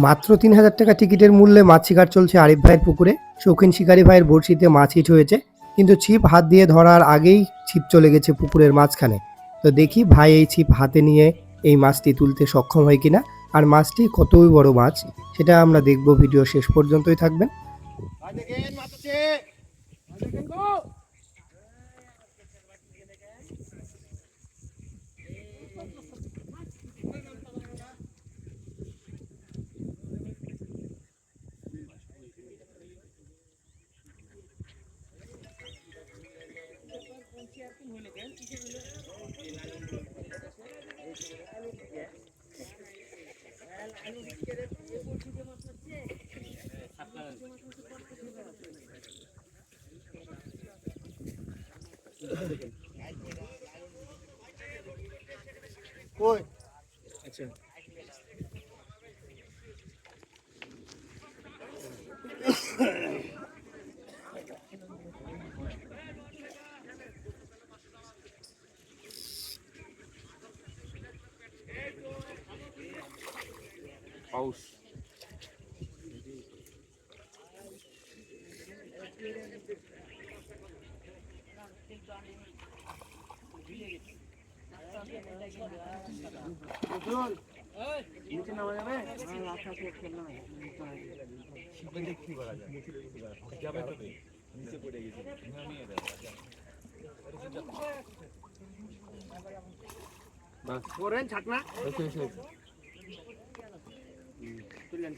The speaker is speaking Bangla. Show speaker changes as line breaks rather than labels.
মাত্র ৩,০০০ টাকা টিকিটের মূল্যে মাছ শিকার চলছে আরিফ ভাইয়ের পুকুরে। শৌখিন শিকারী ভাইয়ের বড়শিতে মাছ হিট হয়েছে, কিন্তু ছিপ হাত দিয়ে ধরার আগেই ছিপ চলে গেছে পুকুরের মাঝখানে। তো দেখি ভাই এই ছিপ হাতে নিয়ে এই মাছটি তুলতে সক্ষম হয় কিনা, আর মাছটি কতই বড় মাছ সেটা আমরা দেখব। ভিডিও শেষ পর্যন্তই থাকবেন। আচ্ছা,
पाऊस নিচে নামা যাবে? দেখি করা যায় যাবে তবে নিচে পড়ে গেছে নামিয়ে দেয় বাস করেন ছাকনা চলেন